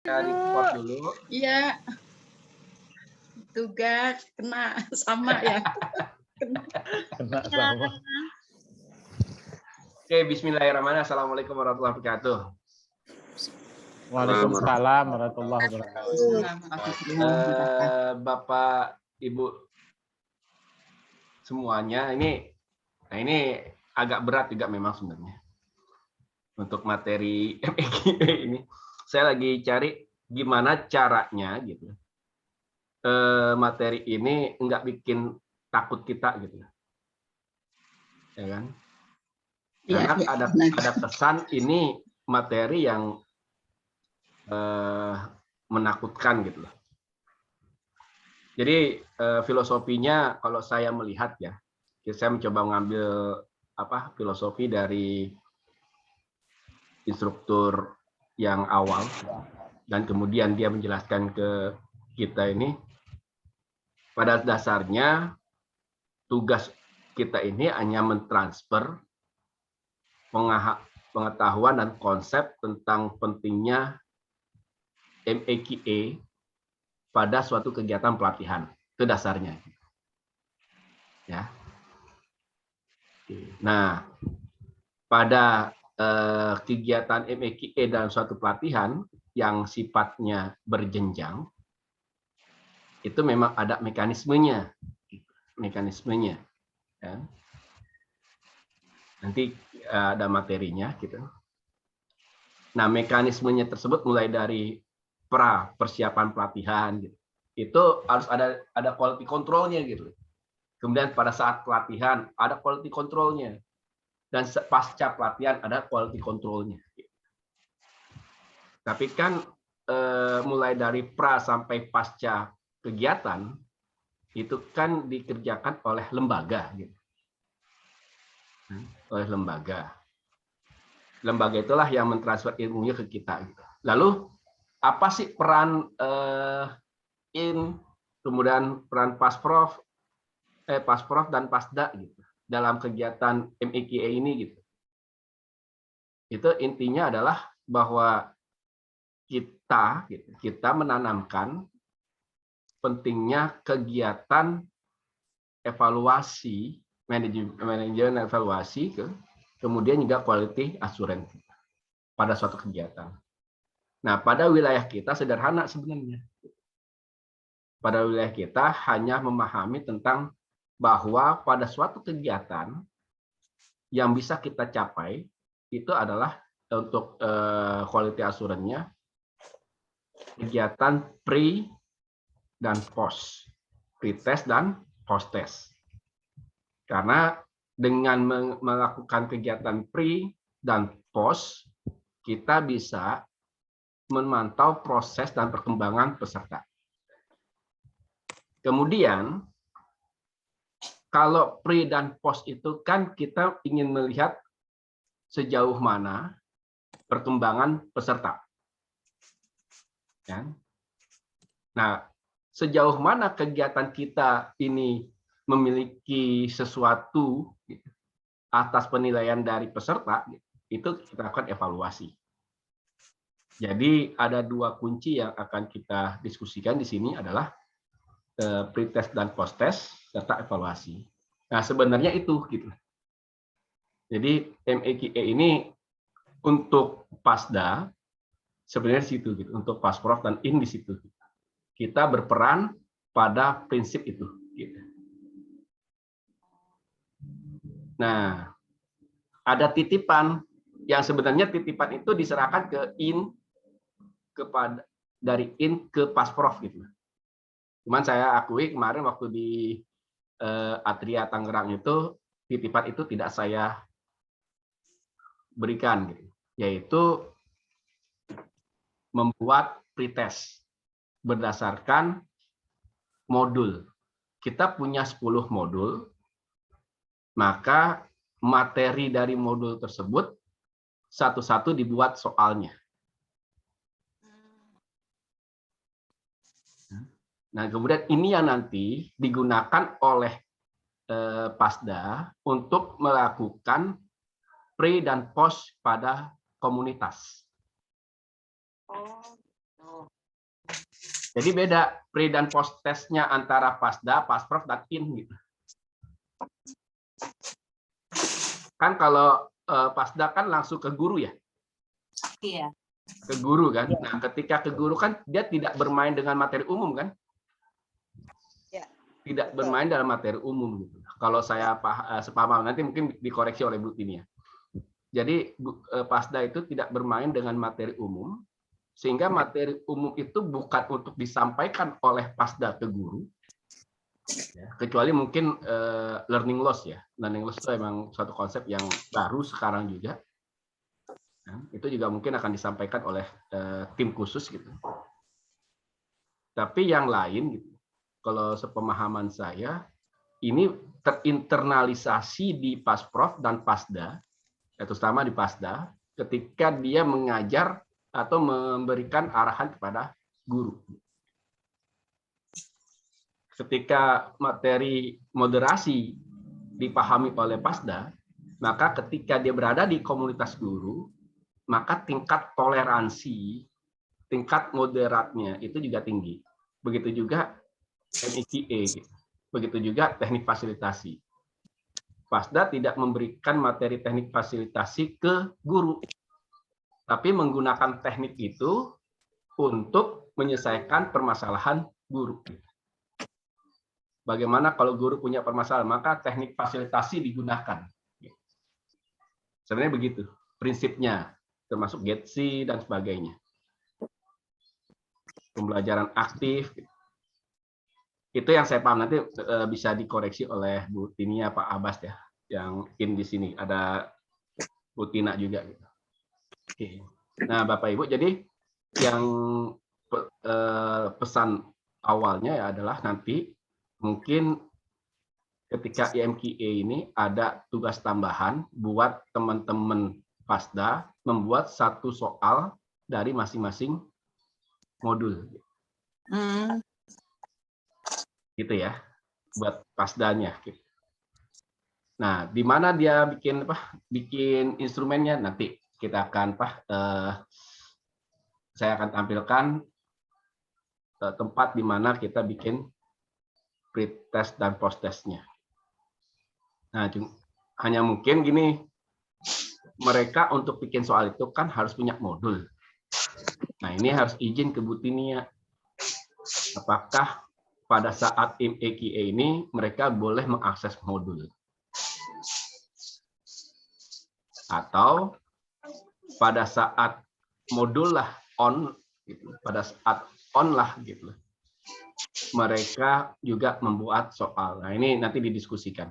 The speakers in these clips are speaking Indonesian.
Di report dulu. Iya. Tugas kena sama ya. Kena sama. Oke, bismillahirrahmanirrahim. Assalamualaikum warahmatullahi wabarakatuh. Waalaikumsalam warahmatullahi wabarakatuh. Bapak, Ibu semuanya, ini agak berat juga memang sebenarnya. Untuk materi MEG ini, saya lagi cari gimana caranya gitu. Materi ini nggak bikin takut kita gitu, ya kan? Karena ada pesan ini materi yang menakutkan gitu loh. Jadi filosofinya kalau saya melihat ya, saya mencoba mengambil filosofi dari instruktur yang awal dan kemudian dia menjelaskan ke kita ini. Pada dasarnya tugas kita ini hanya mentransfer pengetahuan dan konsep tentang pentingnya MEQE pada suatu kegiatan pelatihan. Itu dasarnya. Ya. Nah, pada kegiatan MEQE dalam suatu pelatihan yang sifatnya berjenjang, itu memang ada mekanismenya. Ya. Nanti ada materinya gitu. Nah, mekanismenya tersebut mulai dari persiapan pelatihan gitu. Itu harus ada quality control-nya gitu. Kemudian pada saat pelatihan ada quality control-nya. Dan pasca pelatihan ada quality control-nya. Tapi kan mulai dari sampai pasca kegiatan itu kan dikerjakan oleh lembaga gitu. Oleh lembaga. Lembaga itulah yang mentransfer ilmunya ke kita gitu. Lalu apa sih peran kemudian peran Pasprof dan Pasda gitu dalam kegiatan MEQE ini gitu. Itu intinya adalah bahwa kita menanamkan pentingnya kegiatan evaluasi, manajemen evaluasi, kemudian juga quality assurance pada suatu kegiatan. Nah, pada wilayah kita sederhana sebenarnya. Pada wilayah kita hanya memahami tentang bahwa pada suatu kegiatan yang bisa kita capai itu adalah untuk quality assurance-nya kegiatan pre dan post, pre-test dan post-test. Karena dengan melakukan kegiatan pre dan post, kita bisa memantau proses dan perkembangan peserta. Kemudian, kalau pre dan post itu kan kita ingin melihat sejauh mana perkembangan peserta. Ya. Nah, sejauh mana kegiatan kita ini memiliki sesuatu atas penilaian dari peserta, itu kita lakukan evaluasi. Jadi ada dua kunci yang akan kita diskusikan di sini adalah pre-test dan post-test serta evaluasi. Nah, sebenarnya itu gitu. Jadi MEQE ini untuk Pasda sebenarnya di situ gitu, untuk Pasprof dan di situ. Kita berperan pada prinsip itu gitu. Nah, ada titipan yang sebenarnya titipan itu diserahkan dari ke Pasprof gitu. Cuman saya akui kemarin waktu di Atria Tangerang itu titipan itu tidak saya berikan gitu. Yaitu membuat pretest berdasarkan modul. Kita punya 10 modul, maka materi dari modul tersebut satu-satu dibuat soalnya. Nah, kemudian ini yang nanti digunakan oleh Pasda untuk melakukan pre dan post pada komunitas. Jadi beda pre dan post testnya antara Pasda, Pasprof, dan IN gitu. Kan kalau Pasda kan langsung ke guru ya. Iya. Ke guru kan. Nah, ketika ke guru kan dia tidak bermain dengan materi umum kan? Ya. Tidak bermain dalam materi umum gitu. Kalau saya sepaham nanti mungkin dikoreksi oleh Bu Tini ya. Jadi Pasda itu tidak bermain dengan materi umum, sehingga materi umum itu bukan untuk disampaikan oleh Pasda ke guru, ya, kecuali mungkin learning loss ya. Learning loss itu memang suatu konsep yang baru sekarang juga. Nah, itu juga mungkin akan disampaikan oleh tim khusus gitu. Tapi yang lain gitu, kalau sepemahaman saya, ini terinternalisasi di Pasprof dan Pasda, terutama di Pasda, ketika dia mengajar atau memberikan arahan kepada guru. Ketika materi moderasi dipahami oleh Pasda, maka ketika dia berada di komunitas guru, maka tingkat toleransi, tingkat moderatnya itu juga tinggi. Begitu juga MIKE, begitu juga teknik fasilitasi. Pasda tidak memberikan materi teknik fasilitasi ke guru, tapi menggunakan teknik itu untuk menyelesaikan permasalahan guru. Bagaimana kalau guru punya permasalahan, maka teknik fasilitasi digunakan. Sebenarnya begitu prinsipnya, termasuk GETSI dan sebagainya. Pembelajaran aktif. Itu yang saya paham, nanti bisa dikoreksi oleh Bu Tinia, Pak Abbas ya, yang in di sini ada Bu Tina juga gitu. Oke. Nah, Bapak Ibu, jadi yang pesan awalnya ya adalah nanti mungkin ketika IMKE ini ada tugas tambahan buat teman-teman Pasda membuat satu soal dari masing-masing modul. Gitu ya, buat Pasdanya. Nah, di mana dia bikin instrumennya nanti kita akan saya akan tampilkan tempat di mana kita bikin pre-test dan post-testnya. Nah, hanya mungkin gini, mereka untuk bikin soal itu kan harus punya modul. Nah, ini harus izin ke Bu Tinia. Apakah pada saat IMKE ini mereka boleh mengakses modul? Atau pada saat modul lah on, gitu, pada saat on lah gitu, mereka juga membuat soal. Nah, ini nanti didiskusikan.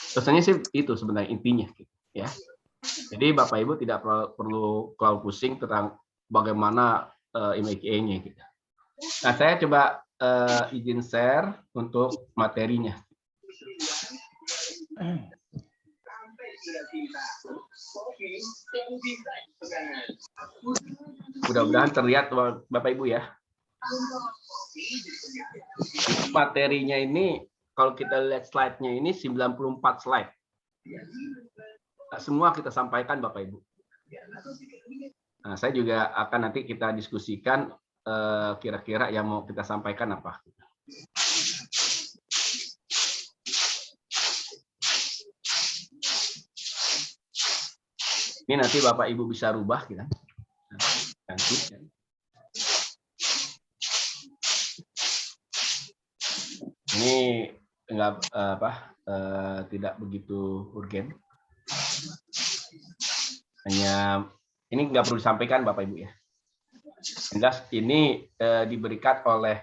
Pesannya sih itu sebenarnya intinya, gitu, ya. Jadi Bapak Ibu tidak perlu terlalu pusing tentang bagaimana IMKE-nya. Gitu. Nah, saya coba izin share untuk materinya. Mudah-mudahan terlihat Bapak Ibu ya. Materinya ini kalau kita lihat slide-nya ini 94 slide. Semua kita sampaikan Bapak Ibu. Nah, saya juga akan nanti kita diskusikan kira-kira yang mau kita sampaikan apa. Ini nanti Bapak Ibu bisa rubah gitu. Ganti. Ini enggak tidak begitu urgen. Hanya ini nggak perlu disampaikan Bapak Ibu ya. Jelas ini diberikan oleh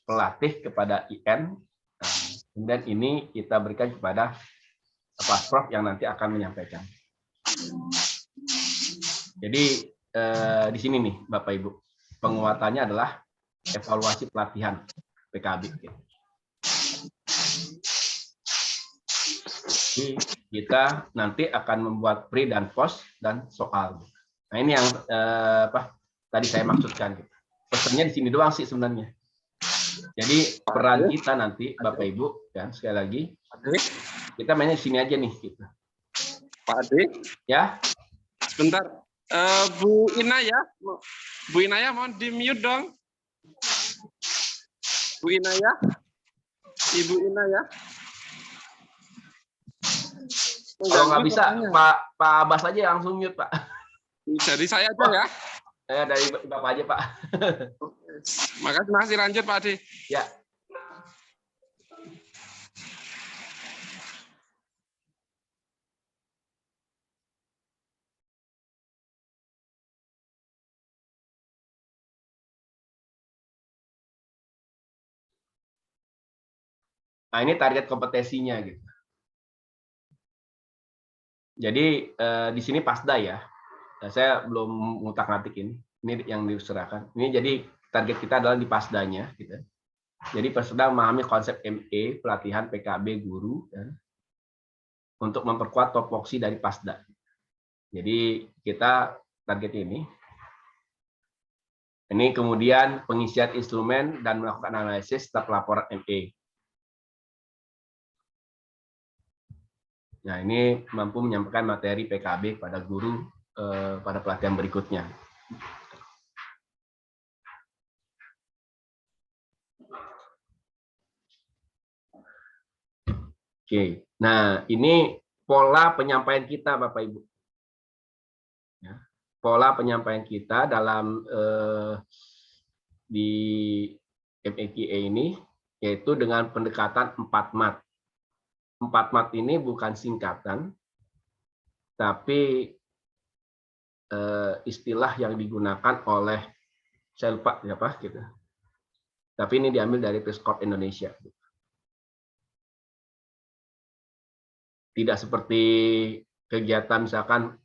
pelatih kepada IN, kemudian ini kita berikan kepada Pasprof yang nanti akan menyampaikan. Jadi di sini nih Bapak Ibu, penguatannya adalah evaluasi pelatihan PKB. Jadi kita nanti akan membuat pre dan post dan soal. Nah, ini yang tadi saya maksudkan. Pesannya di sini doang sih sebenarnya. Jadi peran kita nanti Bapak Ibu kan sekali lagi kita mainnya di sini aja nih kita. Pak Ade. Ya. Sebentar. Bu Inaya mohon di mute dong. Bu Inaya, Ibu Inaya. Kalau nggak bisa, Suaranya. Pak Abbas aja yang langsung mute, Pak. Jadi saya aja ya. Dari Bapak aja, Pak. Makasih, masih lanjut Pak Adi. Ya. Nah, ini target kompetensinya gitu. Jadi di sini PASDA ya. Saya belum ngutak-ngatik ini. Ini yang diserahkan. Ini jadi target kita adalah di PASDA-nya gitu. Jadi peserta memahami konsep ME, pelatihan PKB guru ya, untuk memperkuat topoksi dari PASDA. Jadi kita target ini. Ini kemudian pengisian instrumen dan melakukan analisis setelah laporan ME. Nah, ini mampu menyampaikan materi PKB pada guru pada pelatihan berikutnya. Oke, nah ini pola penyampaian kita, Bapak Ibu. Ya, pola penyampaian kita dalam di MEQA ini, yaitu dengan pendekatan 4 mat. 4 mat ini bukan singkatan, tapi istilah yang digunakan oleh, saya lupa siapa gitu. Tapi ini diambil dari Peace Corps Indonesia. Tidak seperti kegiatan misalkan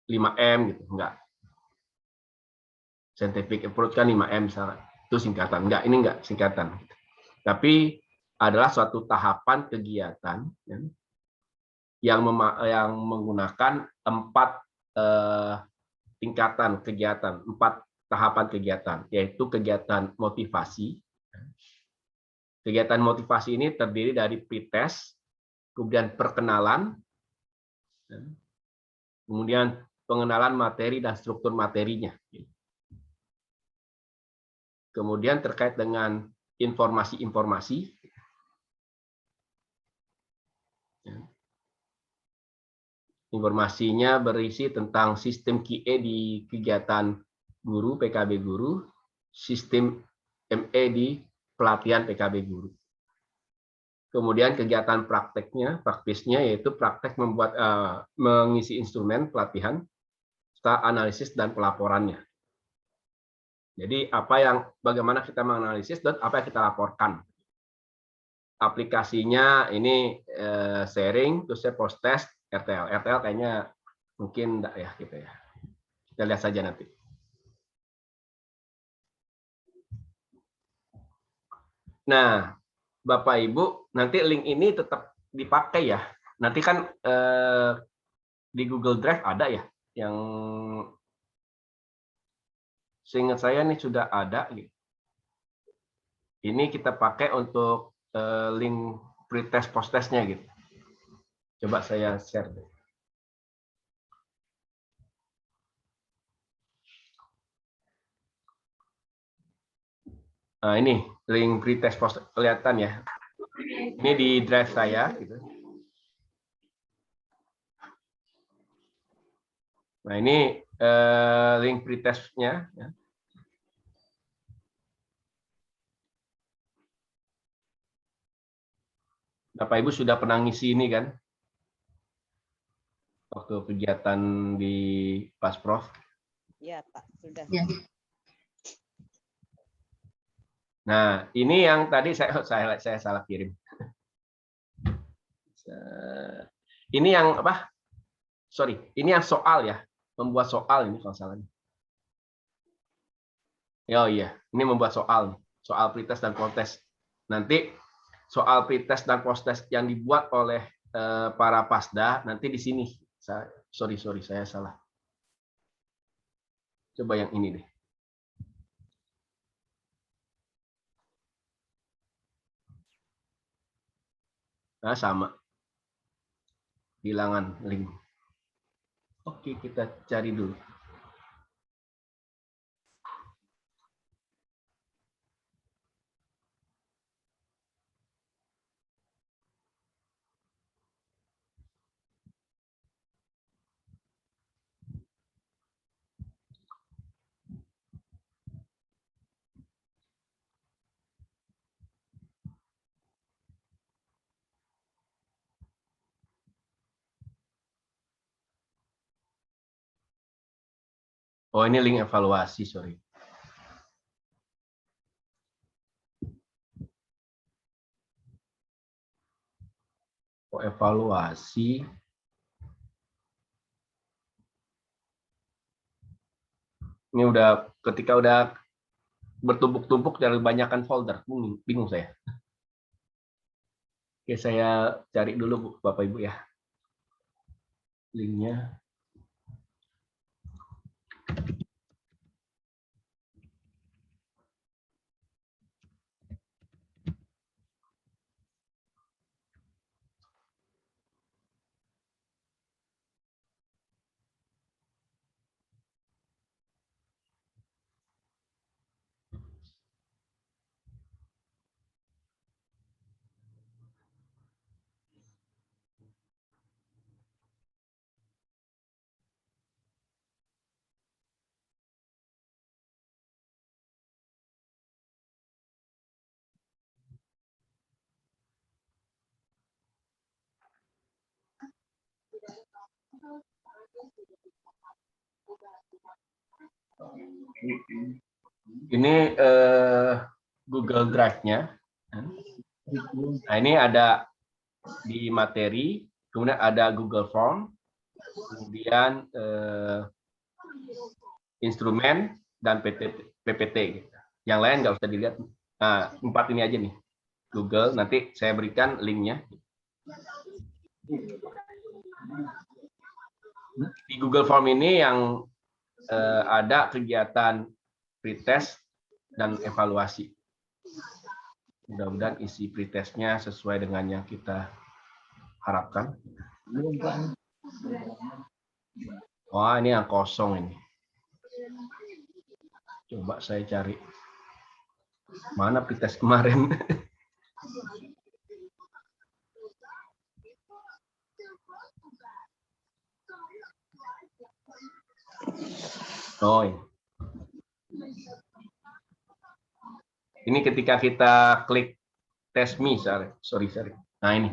5M gitu, enggak. Scientific approach kan 5M misalnya, itu singkatan. Enggak, ini enggak singkatan. Tapi adalah suatu tahapan kegiatan ya, yang menggunakan 4 tingkatan kegiatan, 4 tahapan kegiatan, yaitu kegiatan motivasi. Kegiatan motivasi ini terdiri dari pretest, kemudian perkenalan, kemudian pengenalan materi dan struktur materinya. Kemudian terkait dengan informasi-informasi, informasinya berisi tentang sistem QE di kegiatan guru, PKB guru, sistem ME di pelatihan PKB guru. Kemudian kegiatan praktisnya yaitu praktek mengisi instrumen pelatihan, serta analisis dan pelaporannya. Jadi bagaimana kita menganalisis dan apa yang kita laporkan. Aplikasinya ini sharing, terus post test, RTL. RTL kayaknya mungkin enggak ya gitu ya. Kita lihat saja nanti. Nah, Bapak Ibu, nanti link ini tetap dipakai ya. Nanti kan di Google Drive ada ya, yang seingat saya nih sudah ada. Ini kita pakai untuk link pretest post-testnya gitu. Coba saya share deh. Nah, ini link pretest post kelihatan ya. Ini di drive saya gitu. Nah, ini link pretestnya ya. Bapak Ibu sudah pernah ngisi ini kan? Waktu kegiatan di Pasprof. Ya, Pak, sudah. Ya. Nah, ini yang tadi saya salah kirim. Ini yang apa? Sorry, ini yang soal ya, membuat soal ini kalau salah. Oh iya, ini membuat soal pretest dan post-test. Nanti soal pretest dan post-test yang dibuat oleh para PASDA nanti di sini. Sorry, saya salah. Coba yang ini deh. Nah, sama. Hilangan link. Oke, kita cari dulu. Oh, ini link evaluasi, sorry. Oh, evaluasi. Ini udah ketika udah bertumpuk-tumpuk dari banyakan folder, bingung saya. Oke, saya cari dulu Bu, Bapak Ibu ya. Linknya. Ini Google Drive-nya. Nah, ini ada di materi, kemudian ada Google Form, kemudian instrumen dan PPT. Gitu. Yang lain nggak usah dilihat. Nah, 4 ini aja nih. Google, nanti saya berikan linknya. Di Google Form ini yang ada kegiatan pretest dan evaluasi. Mudah-mudahan isi pretestnya sesuai dengan yang kita harapkan. Wah, ini yang kosong ini. Coba saya cari. Mana pretest kemarin? Oh, ini ketika kita klik test me, sorry. Nah, ini.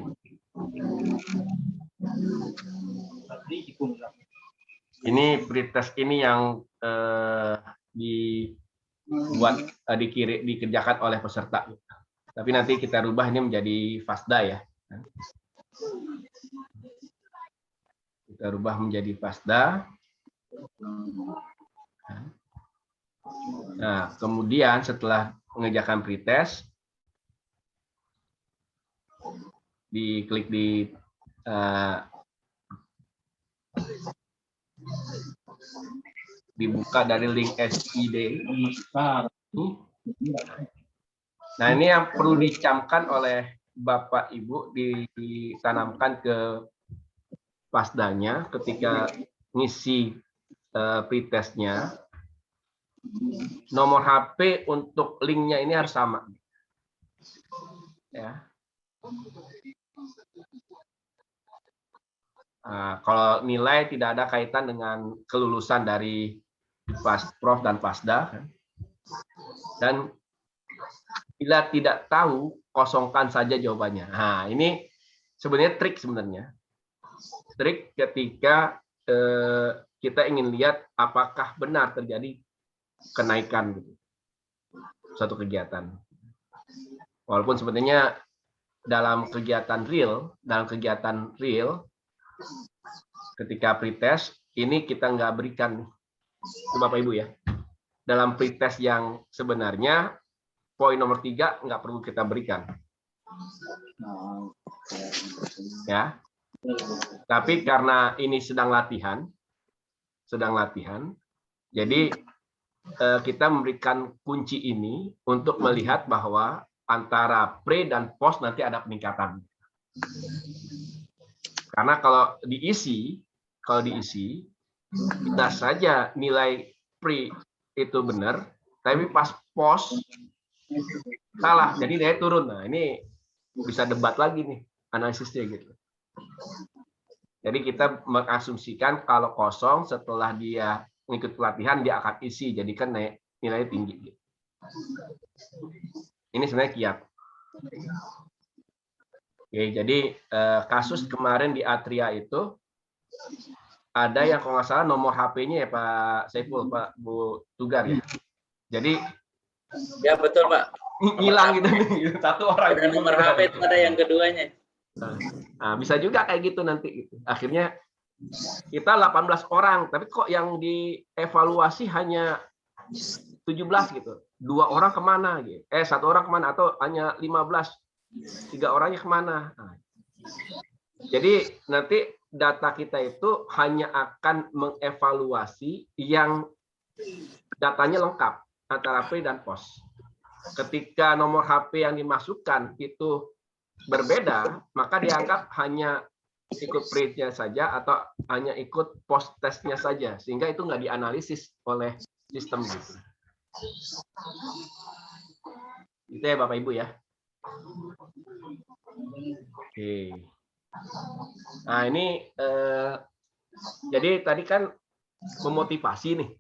Ini pretest ini yang dikerjakan oleh peserta. Tapi nanti kita rubah ini menjadi FASDA ya. Kita rubah menjadi FASDA. Nah, kemudian setelah mengerjakan pretest, diklik di dibuka dari link SID. Nah, ini yang perlu dicamkan oleh Bapak Ibu, ditanamkan ke FASDA-nya ketika ngisi pretestnya. Nomor HP untuk linknya ini harus sama. Ya. Nah, kalau nilai tidak ada kaitan dengan kelulusan dari Prof dan FASDA. Dan bila tidak tahu, kosongkan saja jawabannya. Nah, ini sebenarnya trik sebenarnya. Trik ketika kita ingin lihat apakah benar terjadi kenaikan gitu, suatu kegiatan. Walaupun sebenarnya dalam kegiatan real, ketika pretest ini kita nggak berikan, Bapak Ibu ya. Dalam pretest yang sebenarnya poin nomor 3 nggak perlu kita berikan. Ya. Tapi karena ini sedang latihan, jadi kita memberikan kunci ini untuk melihat bahwa antara pre dan post nanti ada peningkatan. Karena kalau diisi bisa saja nilai pre itu benar, tapi pas post salah, jadi dia turun. Nah, ini bisa debat lagi nih analisisnya gitu. Jadi kita mengasumsikan kalau kosong setelah dia mengikuti pelatihan dia akan isi, jadi kan nilainya tinggi. Ini sebenarnya kiat. Oke, jadi kasus kemarin di Atria itu ada yang kalau nggak salah nomor HP-nya ya Pak Saiful, Pak Bu Tugar ya. Jadi Ya betul Pak. hilang gitu nih, satu orang. Ada nomor HP itu ada yang keduanya. Nah, bisa juga kayak gitu nanti. Gitu. Akhirnya kita 18 orang, tapi kok yang dievaluasi hanya 17 gitu. 2 orang kemana gitu? Satu orang kemana? Atau hanya 15? 3 orangnya kemana? Nah, jadi nanti data kita itu hanya akan mengevaluasi yang datanya lengkap antara pre dan post. Ketika nomor HP yang dimasukkan itu berbeda, maka dianggap hanya ikut pre-nya saja atau hanya ikut post testnya saja, sehingga itu nggak dianalisis oleh sistem gitu. Itu ya Bapak Ibu ya. Oke. Nah ini jadi tadi kan memotivasi nih.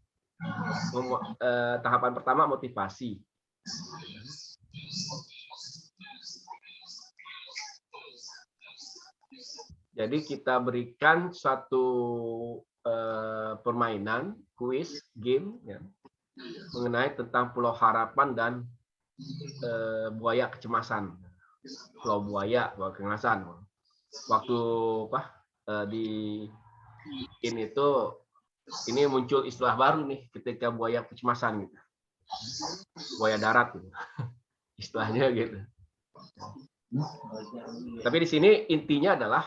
Tahapan pertama motivasi. Jadi kita berikan satu permainan, kuis, game ya, mengenai tentang Pulau Harapan dan buaya kecemasan. Pulau buaya, buaya kecemasan. Waktu di ini muncul istilah baru nih ketika buaya kecemasan gitu. Buaya darat gitu. Istilahnya gitu. Tapi di sini intinya adalah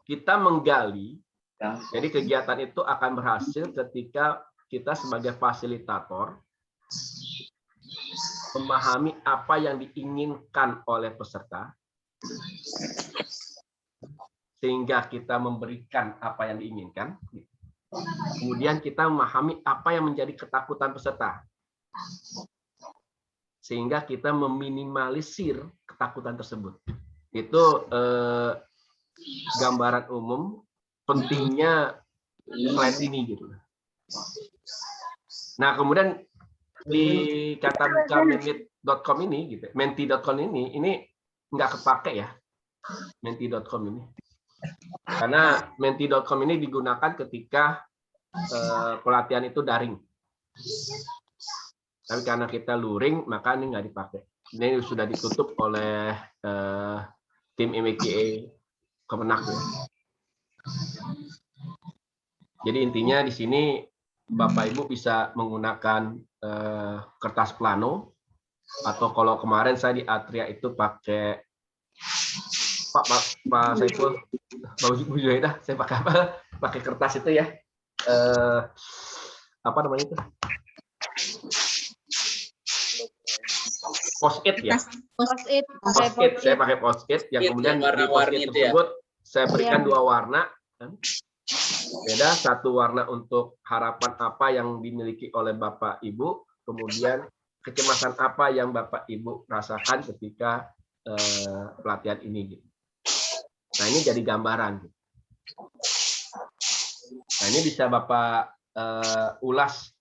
kita menggali. Jadi kegiatan itu akan berhasil ketika kita sebagai fasilitator memahami apa yang diinginkan oleh peserta, sehingga kita memberikan apa yang diinginkan. Kemudian kita memahami apa yang menjadi ketakutan peserta, sehingga kita meminimalisir ketakutan tersebut. Itu gambaran umum pentingnya slide ini gitu. Nah, kemudian di kata menti.com ini gitu, menti.com ini nggak kepake ya, menti.com ini. Karena menti.com ini digunakan ketika pelatihan itu daring. Tapi karena kita luring, maka ini nggak dipakai. Ini sudah ditutup oleh tim MKA Kemenak. Ya. Jadi intinya di sini Bapak Ibu bisa menggunakan kertas plano, atau kalau kemarin saya di Atria itu pakai Pak Saiful, Bu Juhaidah, saya pakai apa? Pakai kertas itu ya. Apa namanya itu? Post-it ya. Post-it. Post-it, saya pakai post-it yang kemudian di post-it tersebut saya berikan 2 warna. Beda, satu warna untuk harapan apa yang dimiliki oleh Bapak Ibu, kemudian kecemasan apa yang Bapak Ibu rasakan ketika pelatihan ini. Nah, ini jadi gambaran. Nah, ini bisa Bapak ulas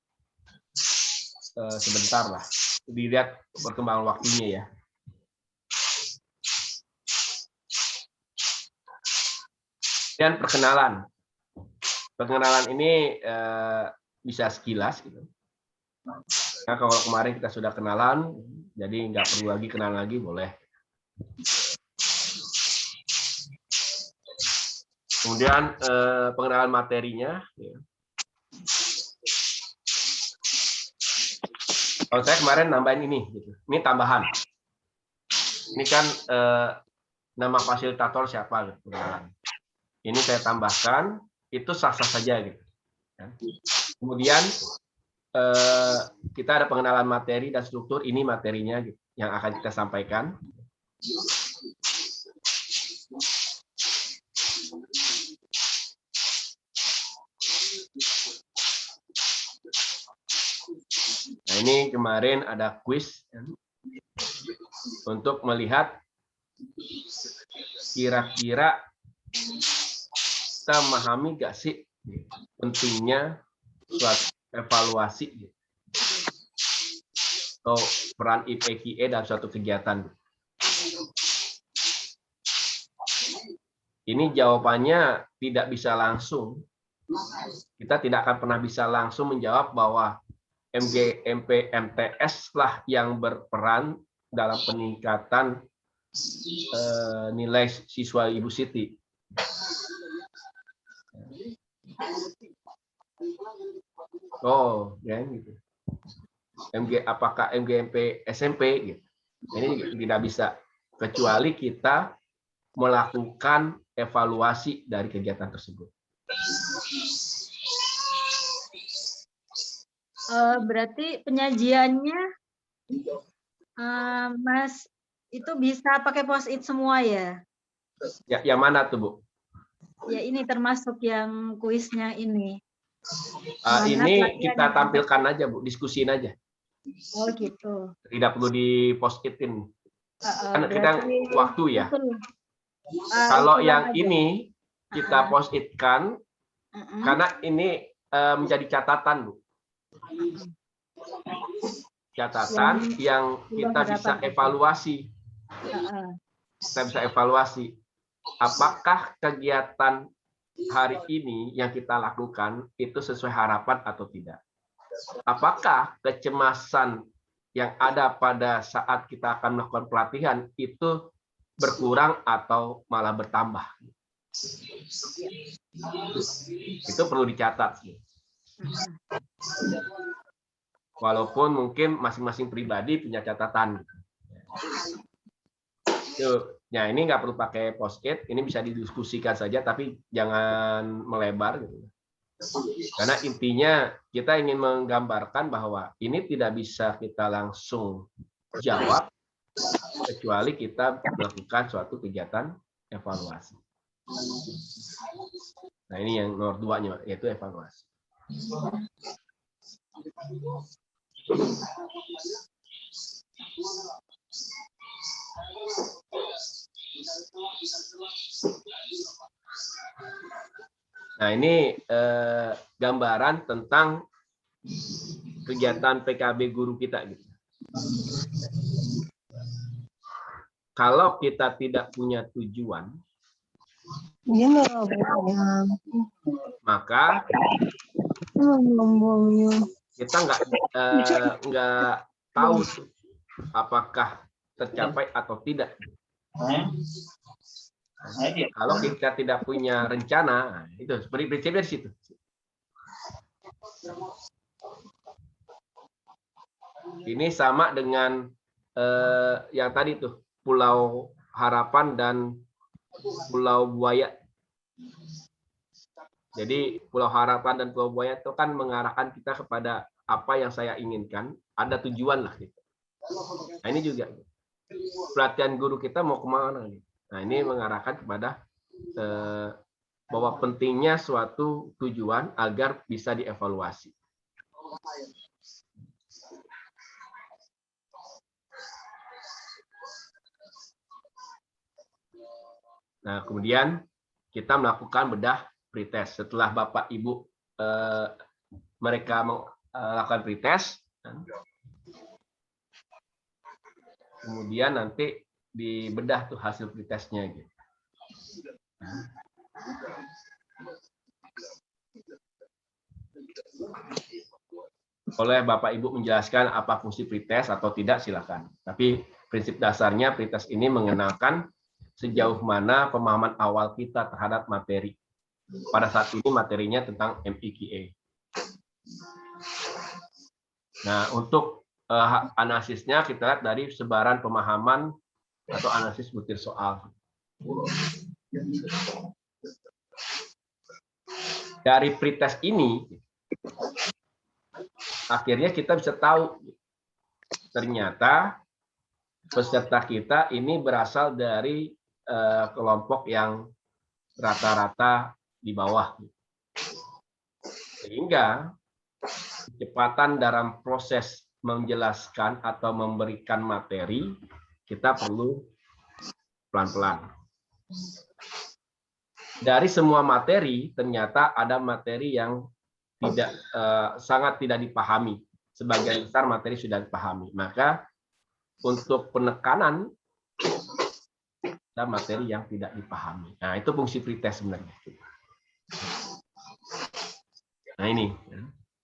sebentar lah. Dilihat perkembangan waktunya ya. Dan perkenalan. Perkenalan ini bisa sekilas gitu. Nah, kalau kemarin kita sudah kenalan, jadi nggak perlu lagi kenalan lagi, boleh. Kemudian pengenalan materinya. Ya. Kalau saya kemarin nambahin ini, gitu. Ini tambahan. Ini kan nama fasilitator siapa, gitu. Ini saya tambahkan. Itu sah-sah saja gitu. Kemudian kita ada pengenalan materi dan struktur, ini materinya gitu, yang akan kita sampaikan. Nah, ini kemarin ada kuis untuk melihat kira-kira kita memahami nggak sih pentingnya suatu evaluasi atau peran IPKE dalam suatu kegiatan. Ini jawabannya tidak bisa langsung. Kita tidak akan pernah bisa langsung menjawab bahwa MG, MP, MTS lah yang berperan dalam peningkatan nilai siswa Ibu Siti. Oh, ya gitu. Apakah MGMP SMP gitu. Ini tidak bisa kecuali kita melakukan evaluasi dari kegiatan tersebut. Berarti penyajiannya Mas itu bisa pakai post-it semua ya? Ya, yang mana tuh, Bu? Ya ini termasuk yang kuisnya ini. Ini kita tampilkan aja, Bu, diskusiin aja. Oh gitu. Tidak perlu di post-itin. Kan kita waktu ya. Kalau yang ini kita post-itkan karena ini menjadi catatan, Bu. Catatan yang kita bisa evaluasi. Kita bisa evaluasi apakah kegiatan hari ini yang kita lakukan itu sesuai harapan atau tidak. Apakah kecemasan yang ada pada saat kita akan melakukan pelatihan itu berkurang atau malah bertambah. Itu perlu dicatat. Walaupun mungkin masing-masing pribadi punya catatan. Ya, ini nggak perlu pakai post-it, ini bisa didiskusikan saja, tapi jangan melebar. Gitu. Karena intinya kita ingin menggambarkan bahwa ini tidak bisa kita langsung jawab, kecuali kita melakukan suatu kegiatan evaluasi. Nah, ini yang nomor 2-nya, yaitu evaluasi. Nah, ini gambaran tentang kegiatan PKB guru kita. Gitu. Kalau kita tidak punya tujuan, maka kita nggak tahu apakah tercapai atau tidak. Kalau kita tidak punya rencana, itu seperti prinsipnya di situ. Ini sama dengan yang tadi tuh, Pulau Harapan dan Pulau Buaya. Jadi Pulau Harapan dan Pulau Buaya itu kan mengarahkan kita kepada apa yang saya inginkan, ada tujuan lah. Gitu. Nah, ini juga pelatihan guru kita mau kemana? Gitu. Nah, ini mengarahkan kepada bahwa pentingnya suatu tujuan agar bisa dievaluasi. Nah, kemudian kita melakukan bedah pretest. Setelah Bapak Ibu mereka melakukan pretest, kemudian nanti dibedah tuh hasil pretestnya gitu. Oleh Bapak Ibu menjelaskan apa fungsi pretest atau tidak, silakan. Tapi prinsip dasarnya pretest ini mengenalkan sejauh mana pemahaman awal kita terhadap materi. Pada saat ini materinya tentang MIQA. Nah, untuk analisisnya kita lihat dari sebaran pemahaman atau analisis butir soal. Dari pretest ini, akhirnya kita bisa tahu ternyata peserta kita ini berasal dari kelompok yang rata-rata di bawah. Sehingga kecepatan dalam proses menjelaskan atau memberikan materi, kita perlu pelan-pelan. Dari semua materi, ternyata ada materi yang sangat tidak dipahami. Sebagian besar materi sudah dipahami. Maka untuk penekanan dan materi yang tidak dipahami. Nah, itu fungsi pretest sebenarnya. Nah, ini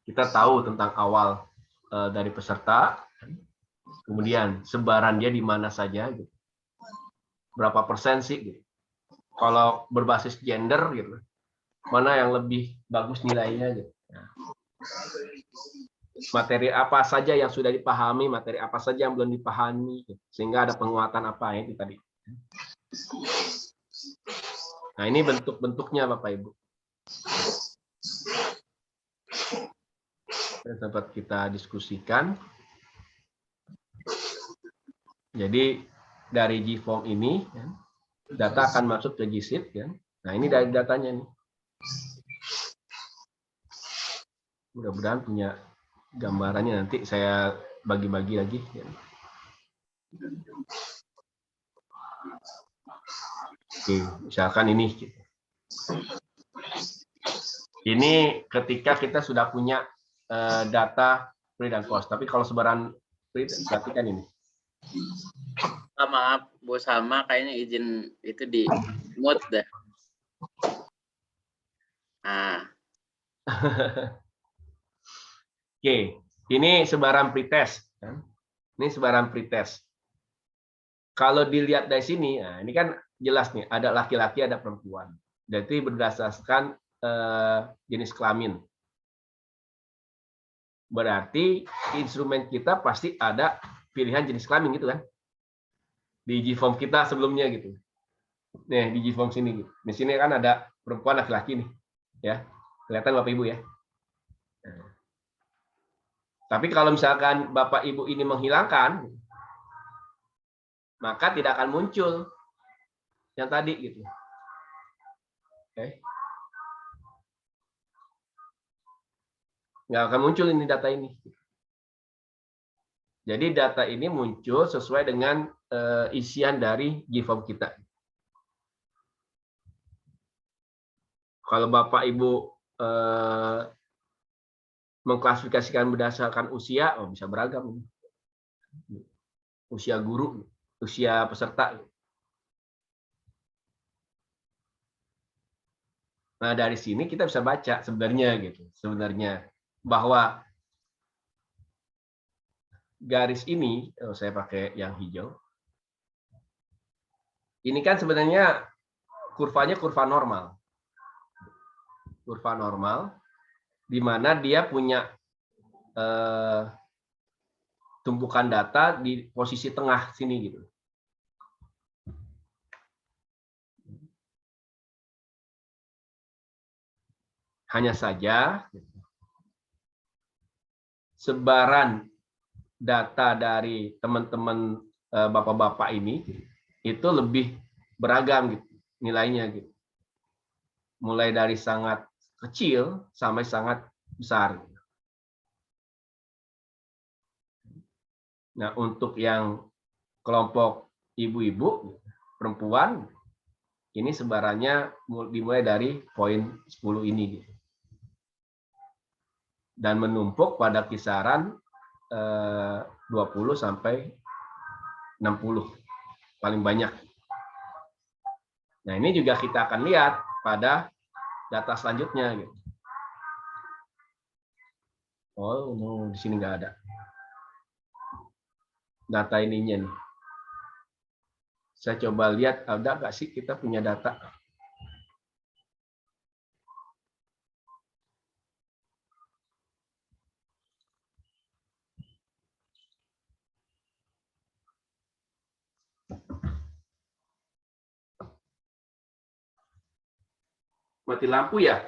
kita tahu tentang awal dari peserta, kemudian sebaran dia di mana saja, gitu. Berapa persen sih, gitu. Kalau berbasis gender, gitu, mana yang lebih bagus nilainya, gitu. Nah, materi apa saja yang sudah dipahami, materi apa saja yang belum dipahami, gitu. Sehingga ada penguatan apa ya itu tadi. Nah, ini bentuk-bentuknya Bapak Ibu. Sempat kita diskusikan. Jadi dari GFORM ini data akan masuk ke GSIP ya. Nah, ini dari datanya nih. Mudah-mudahan punya gambarannya, nanti saya bagi-bagi lagi ya. Oke, misalkan ini. Ini ketika kita sudah punya data pre dan post. Tapi kalau sebaran pre, perhatikan ini. Maaf, Bu Salma kayaknya izin itu di mute dah. Nah, Oke, ini sebaran pretest. Ini sebaran pretest. Kalau dilihat dari sini, nah ini kan jelas nih, ada laki-laki, ada perempuan. Jadi berdasarkan jenis kelamin. Berarti instrumen kita pasti ada pilihan jenis kelamin gitu kan? Di GFORM kita sebelumnya gitu. Nih di GFORM sini gitu. Di sini kan ada perempuan laki-laki nih, ya. Kelihatan Bapak Ibu ya. Nah. Tapi kalau misalkan Bapak Ibu ini menghilangkan, maka tidak akan muncul yang tadi gitu. Oke. Nggak akan muncul ini data ini. Jadi data ini muncul sesuai dengan isian dari GFORM kita. Kalau Bapak Ibu mengklasifikasikan berdasarkan usia, bisa beragam. Usia guru, usia peserta. Nah, dari sini kita bisa baca sebenarnya gitu. Sebenarnya bahwa garis ini, saya pakai yang hijau. Ini kan sebenarnya kurvanya kurva normal. Kurva normal, di mana dia punya tumpukan data di posisi tengah sini gitu. Hanya saja sebaran data dari teman-teman bapak-bapak ini itu lebih beragam gitu nilainya gitu. Mulai dari sangat kecil sampai sangat besar. Nah, untuk yang kelompok ibu-ibu, perempuan, ini sebarannya dimulai dari poin 10 ini gitu. Dan menumpuk pada kisaran 20 sampai 60 paling banyak. Nah, ini juga kita akan lihat pada data selanjutnya gitu. Oh, no, di sini nggak ada. Data ininya nih. Saya coba lihat ada nggak sih kita punya data. Mati lampu ya?